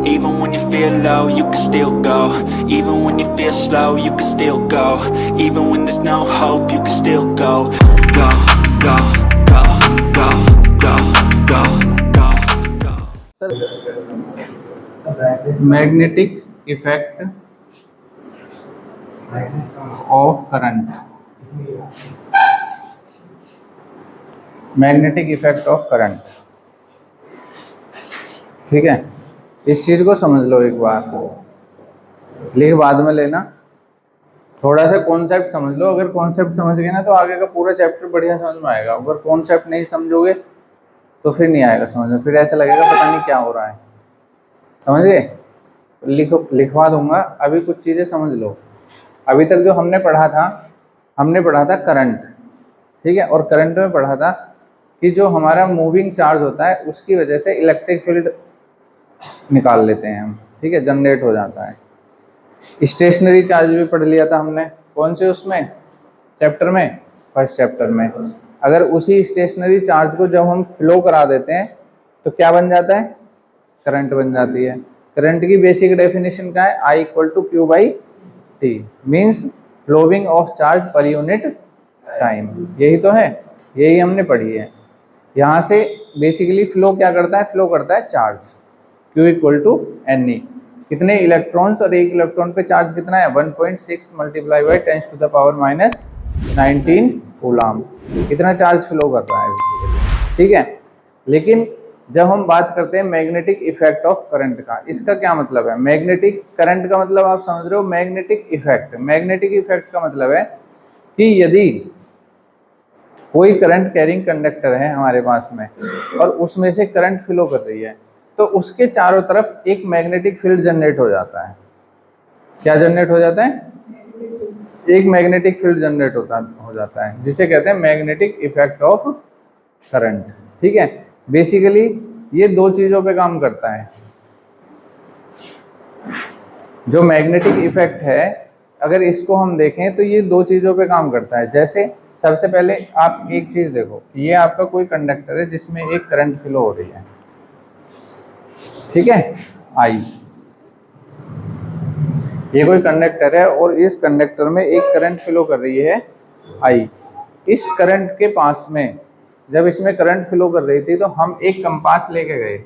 Even when you feel low, you can still go. Even when you feel slow, you can still go. Even when there's no hope, you can still go. Go, go, go, go, go, go, go, go. Magnetic effect of current. Magnetic effect of current, ठीक है। इस चीज को समझ लो एक बार, लिख बाद में लेना। थोड़ा सा कॉन्सेप्ट समझ लो, अगर कॉन्सेप्ट समझ गए ना तो आगे का पूरा चैप्टर बढ़िया समझ में आएगा। अगर कॉन्सेप्ट नहीं समझोगे तो फिर नहीं आएगा समझ में, फिर ऐसा लगेगा पता नहीं क्या हो रहा है। समझ गए? लिखवा दूंगा, अभी कुछ चीज़ें समझ लो। अभी तक जो हमने पढ़ा था करंट, ठीक है। और करंट में पढ़ा था कि जो हमारा मूविंग चार्ज होता है उसकी वजह से इलेक्ट्रिक फील्ड निकाल लेते हैं हम, ठीक है, जनरेट हो जाता है। स्टेशनरी चार्ज भी पढ़ लिया था हमने, कौन से उसमें चैप्टर में, फर्स्ट चैप्टर में। अगर उसी स्टेशनरी चार्ज को जब हम फ्लो करा देते हैं तो क्या बन जाता है, करंट बन जाती है। करंट की बेसिक डेफिनेशन क्या है, I = Q/T, means flowing of charge per unit time. यही तो है, यही हमने पढ़ी है। यहाँ से बेसिकली फ्लो क्या करता है, फ्लो करता है चार्ज। Q = Ne, कितने इलेक्ट्रॉन्स, और एक इलेक्ट्रॉन पे चार्ज कितना है, 1.6 × 10⁻19 कूलम। कितना चार्ज फ्लो कर रहा है बेसिकली, ठीक है। लेकिन जब हम बात करते हैं मैग्नेटिक इफेक्ट ऑफ करंट का, इसका क्या मतलब है। मैग्नेटिक करंट का मतलब आप समझ रहे हो, मैग्नेटिक इफेक्ट। मैग्नेटिक इफेक्ट का मतलब है कि यदि कोई करंट कैरिंग कंडक्टर है हमारे पास में और उसमें से करंट फ्लो कर रही है, तो उसके चारों तरफ एक मैग्नेटिक फील्ड जनरेट हो जाता है। क्या जनरेट हो जाता है, एक मैग्नेटिक फील्ड जनरेट हो जाता है, जिसे कहते हैं मैग्नेटिक इफेक्ट ऑफ करंट, ठीक है। बेसिकली ये दो चीजों पे काम करता है। जो मैग्नेटिक इफेक्ट है, अगर इसको हम देखें तो ये दो चीजों पे काम करता है। जैसे सबसे पहले आप एक चीज देखो, ये आपका कोई कंडक्टर है जिसमें एक करंट फ्लो हो रही है, ठीक है, I। ये कोई कंडक्टर है और इस कंडक्टर में एक करंट फ्लो कर रही है I। इस करंट के पास में जब इसमें करंट फ्लो कर रही थी तो हम एक कंपास लेके गए,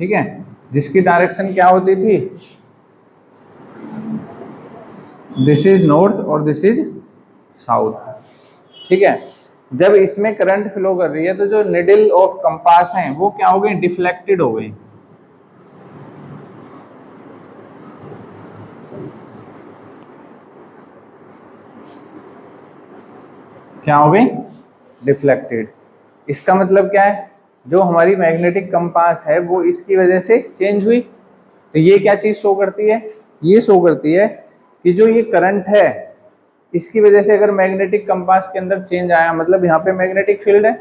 ठीक है, जिसकी डायरेक्शन क्या होती थी, दिस इज नॉर्थ और दिस इज साउथ, ठीक है। जब इसमें करंट फ्लो कर रही है तो जो निडल ऑफ कंपास हैं वो क्या हो गई, डिफ्लेक्टेड हो गई। क्या हो गई, डिफ्लेक्टेड। इसका मतलब क्या है, जो हमारी मैग्नेटिक कंपास है वो इसकी वजह से चेंज हुई। तो ये क्या चीज शो करती है, ये शो करती है कि जो ये करंट है इसकी वजह से अगर मैग्नेटिक कंपास के अंदर चेंज आया, मतलब यहाँ पे मैग्नेटिक फील्ड है,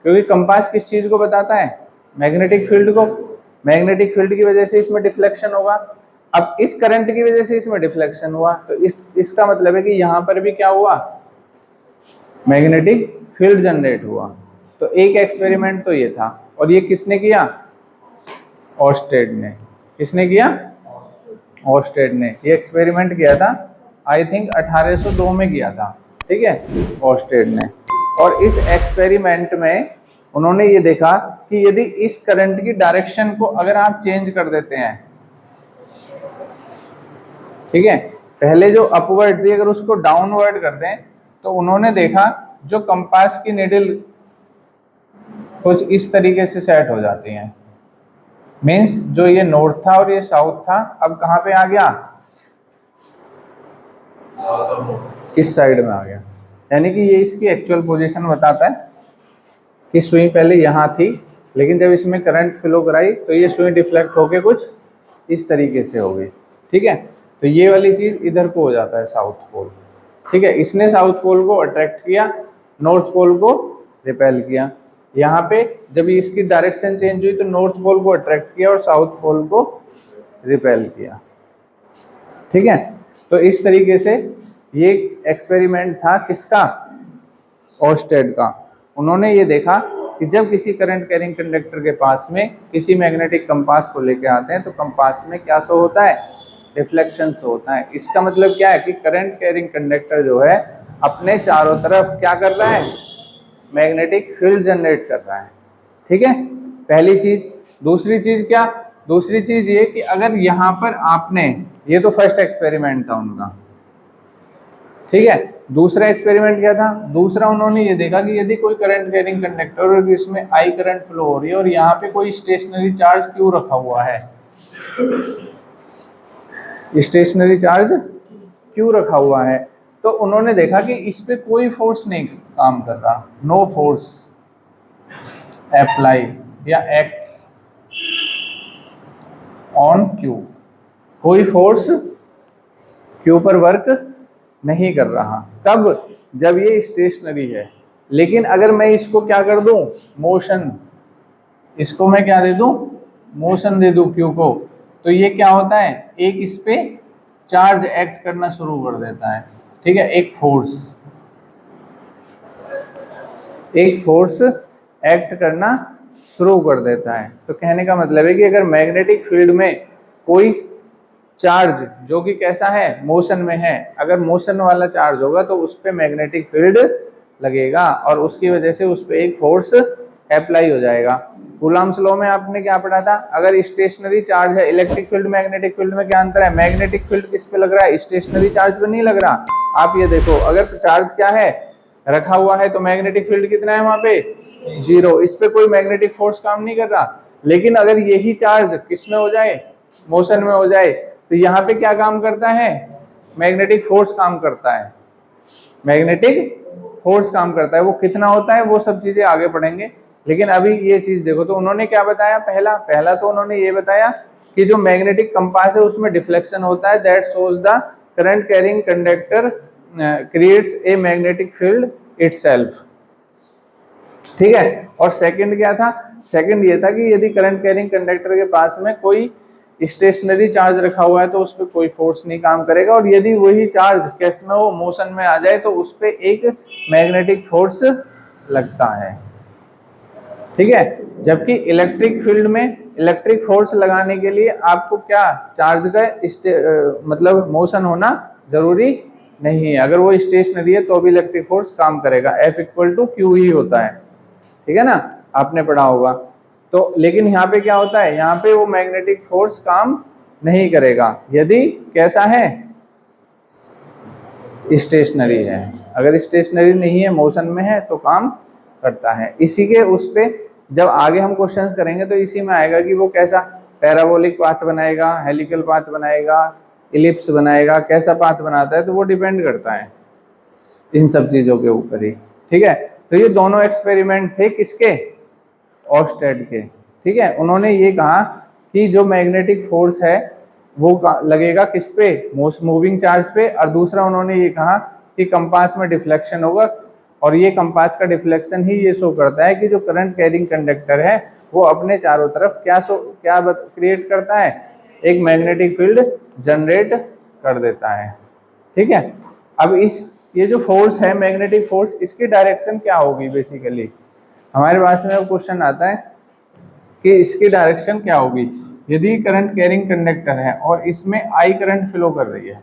क्योंकि कंपास किस चीज को बताता है, मैग्नेटिक फील्ड को। मैग्नेटिक फील्ड की वजह से इसमें डिफ्लेक्शन होगा। अब इस करंट की वजह से इसमें डिफ्लेक्शन हुआ, तो इसका मतलब है कि यहाँ पर भी क्या हुआ, मैग्नेटिक फील्ड जनरेट हुआ। तो एक एक्सपेरिमेंट तो ये था, और ये किसने किया, ऑर्स्टेड ने। किसने किया, ऑर्स्टेड ने। ये एक्सपेरिमेंट किया था आई थिंक 1802 में किया था, ठीक है, ऑर्स्टेड ने। और इस एक्सपेरिमेंट में उन्होंने ये देखा कि यदि इस करंट की डायरेक्शन को अगर आप चेंज कर देते हैं, ठीक है, पहले जो अपवर्ड थी अगर उसको डाउनवर्ड कर दें, तो उन्होंने देखा जो कंपास की निडल कुछ इस तरीके से सेट हो जाती हैं। मीन्स जो ये नॉर्थ था और ये साउथ था, अब कहाँ पे आ गया, इस साइड में आ गया। यानी कि ये इसकी एक्चुअल पोजीशन बताता है कि सुई पहले यहाँ थी, लेकिन जब इसमें करंट फ्लो कराई तो ये सुई डिफ्लेक्ट होके कुछ इस तरीके से हो गई, ठीक है। तो ये वाली चीज इधर को हो जाता है, साउथ पोल, ठीक है। इसने साउथ पोल को अट्रैक्ट किया, नॉर्थ पोल को रिपेल किया। यहाँ पे जब इसकी डायरेक्शन चेंज हुई तो नॉर्थ पोल को अट्रैक्ट किया और साउथ पोल को रिपेल किया, ठीक है। तो इस तरीके से ये एक्सपेरिमेंट था किसका, ऑर्स्टेड का। उन्होंने ये देखा कि जब किसी करंट कैरिंग कंडक्टर के पास में किसी मैग्नेटिक कंपास को लेके आते हैं तो कंपास में क्या शो होता है, रिफ्लेक्शन शो होता है। इसका मतलब क्या है कि करंट कैरिंग कंडक्टर जो है अपने चारों तरफ क्या कर रहा है, मैग्नेटिक फील्ड जनरेट कर रहा है। ठीक है, पहली चीज। दूसरी चीज क्या, दूसरी चीज ये कि अगर यहाँ पर आपने, ये तो फर्स्ट एक्सपेरिमेंट था उनका, ठीक है। दूसरा एक्सपेरिमेंट क्या था, दूसरा उन्होंने ये देखा कि यदि कोई करंट कैरिंग कंडक्टर और इसमें आई करंट फ्लो हो रही है और यहाँ पे कोई स्टेशनरी चार्ज क्यों रखा हुआ है, स्टेशनरी चार्ज क्यों रखा हुआ है, तो उन्होंने देखा कि इस पे कोई फोर्स नहीं काम कर रहा, नो फोर्स अप्लाई या एक्ट्स ऑन क्यू, कोई फोर्स क्यू पर वर्क नहीं कर रहा। कब, जब ये स्टेशनरी है। लेकिन अगर मैं इसको क्या कर दूं, मोशन, इसको मैं क्या दे दूं, मोशन दे दूं क्यू को, तो ये क्या होता है, एक इस पे चार्ज एक्ट करना शुरू कर देता है। ठीक है, एक फोर्स एक्ट करना शुरू कर देता है। तो कहने का मतलब है कि अगर मैग्नेटिक फील्ड में कोई चार्ज जो कि कैसा है, मोशन में है, अगर मोशन वाला चार्ज होगा तो उस पे मैग्नेटिक फील्ड लगेगा और उसकी वजह से उस पे एक फोर्स अप्लाई हो जाएगा। कूलम्ब्स लॉ में आपने क्या पढ़ा था, अगर स्टेशनरी चार्ज है, इलेक्ट्रिक फील्ड मैग्नेटिक फील्ड में क्या अंतर है, मैग्नेटिक फील्ड किस पे लग रहा है, स्टेशनरी चार्ज पे नहीं लग रहा। आप ये देखो, अगर चार्ज क्या है, रखा हुआ है, तो मैग्नेटिक फील्ड कितना है वहां पे, 0, इस पे कोई मैग्नेटिक फोर्स काम नहीं कर रहा। लेकिन अगर यही चार्ज किस में हो जाए, मोशन में हो जाए, तो यहाँ पे क्या काम करता है, मैग्नेटिक फोर्स काम करता है, मैग्नेटिक फोर्स काम करता है। वो कितना होता है वो सब चीजें आगे पढ़ेंगे, लेकिन अभी ये चीज देखो। तो उन्होंने क्या बताया, पहला तो उन्होंने ये बताया कि जो मैग्नेटिक कंपास है उसमें डिफ्लेक्शन होता है, that shows the current carrying conductor creates a magnetic field itself. ठीक है, और सेकंड क्या था, सेकंड ये था कि यदि करंट कैरिंग कंडक्टर के पास में कोई स्टेशनरी चार्ज रखा हुआ है तो उस पर कोई फोर्स नहीं काम करेगा, और यदि वही चार्ज किस में हो, मोशन में आ जाए, तो उस पर एक मैग्नेटिक फोर्स लगता है। ठीक है, जबकि इलेक्ट्रिक फील्ड में इलेक्ट्रिक फोर्स लगाने के लिए आपको क्या, चार्ज का मतलब मोशन होना जरूरी नहीं है। अगर वो स्टेशनरी है तो भी इलेक्ट्रिक फोर्स काम करेगा, F=Q ही होता है। ठीक है ना, आपने पढ़ा होगा। तो लेकिन यहाँ पे क्या होता है, यहाँ पे वो मैग्नेटिक फोर्स काम नहीं करेगा यदि कैसा है, स्टेशनरी है। अगर स्टेशनरी नहीं है, मोशन में है, तो काम करता है। इसी के उस पे जब आगे हम क्वेश्चंस करेंगे तो इसी में आएगा कि वो कैसा पैराबोलिक पाथ बनाएगा, हेलिकल पाथ बनाएगा, इलिप्स बनाएगा, कैसा पाथ बनाता है, तो वो डिपेंड करता है इन सब चीजों के ऊपर ही। ठीक है, तो ये दोनों एक्सपेरिमेंट थे किसके, ऑर्स्टेड के। ठीक है, उन्होंने ये कहा कि जो मैग्नेटिक फोर्स है वो लगेगा किस पे, मोस्ट मूविंग चार्ज पे, और दूसरा उन्होंने ये कहा कि कंपास में डिफ्लेक्शन होगा, और ये कंपास का डिफ्लेक्शन ही ये शो करता है कि जो करंट कैरिंग कंडक्टर है वो अपने चारों तरफ क्या क्रिएट करता है, एक मैग्नेटिक फील्ड जनरेट कर देता है। ठीक है, अब ये जो फोर्स है मैग्नेटिक फोर्स, इसकी डायरेक्शन क्या होगी, बेसिकली हमारे पास में अब क्वेश्चन आता है कि इसकी डायरेक्शन क्या होगी। यदि करंट कैरिंग कंडक्टर है और इसमें आई करंट फ्लो कर रही है,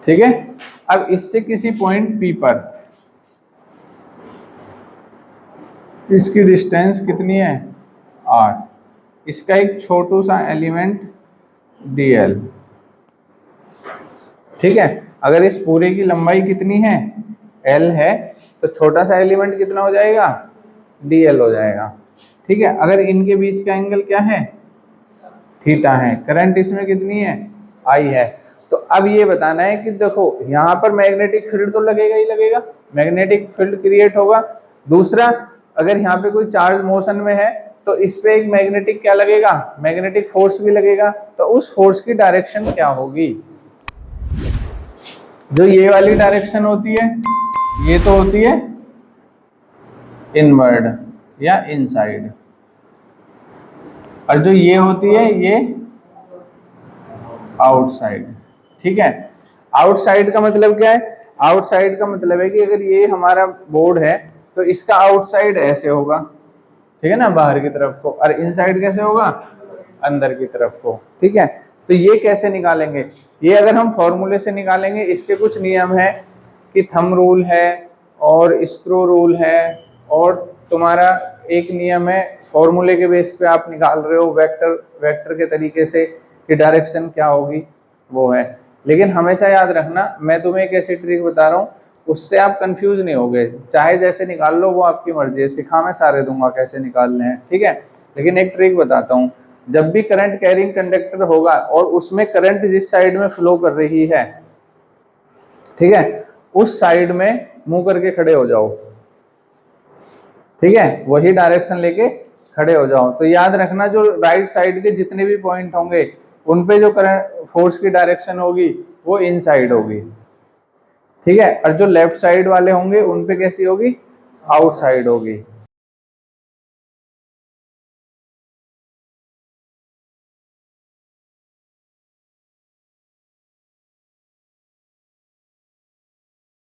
ठीक है, अब इससे किसी पॉइंट P पर इसकी डिस्टेंस कितनी है, R, इसका एक छोटू सा एलिमेंट dl। ठीक है, अगर इस पूरे की लंबाई कितनी है, L है, तो छोटा सा एलिमेंट कितना हो जाएगा, dl हो जाएगा। ठीक है, अगर इनके बीच का एंगल क्या है, थीटा है, करंट इसमें कितनी है, I है। तो अब ये बताना है कि देखो यहाँ पर मैग्नेटिक फील्ड तो लगेगा ही लगेगा, मैग्नेटिक फील्ड क्रिएट होगा। दूसरा, अगर यहाँ पे कोई चार्ज मोशन में है तो इस पे एक मैग्नेटिक क्या लगेगा, मैग्नेटिक फोर्स भी लगेगा। तो उस फोर्स की डायरेक्शन क्या होगी, जो ये वाली डायरेक्शन होती है ये तो होती है इनवर्ड या इनसाइड, और जो ये होती है ये आउटसाइड। ठीक है, आउटसाइड का मतलब क्या है, आउटसाइड का मतलब है कि अगर ये हमारा बोर्ड है तो इसका आउटसाइड ऐसे होगा, ठीक है ना, बाहर की तरफ को, और इनसाइड कैसे होगा, अंदर की तरफ को, ठीक है। तो ये कैसे निकालेंगे, ये अगर हम फॉर्मूले से निकालेंगे, इसके कुछ नियम है कि थंब रूल है और स्क्रू रूल है, और तुम्हारा एक नियम है फॉर्मूले के बेस पे आप निकाल रहे हो वेक्टर के तरीके से कि डायरेक्शन क्या होगी, वो है। लेकिन हमेशा याद रखना, मैं तुम्हें एक ऐसी ट्रिक बता रहा हूँ, उससे आप कंफ्यूज नहीं होगे, चाहे जैसे निकाल लो, वो आपकी मर्जी है, सिखा मैं सारे दूंगा कैसे निकालने हैं, ठीक है। लेकिन एक ट्रिक बताता हूँ, जब भी करंट कैरिंग कंडक्टर होगा और उसमें करंट जिस साइड में फ्लो कर रही है, ठीक है, उस साइड में मुंह करके खड़े हो जाओ, ठीक है, वही डायरेक्शन लेके खड़े हो जाओ। तो याद रखना, जो राइट साइड के जितने भी पॉइंट होंगे उन पे जो करंट फोर्स की डायरेक्शन होगी वो इनसाइड होगी, ठीक है, और जो लेफ्ट साइड वाले होंगे उन पे कैसी होगी, आउटसाइड होगी।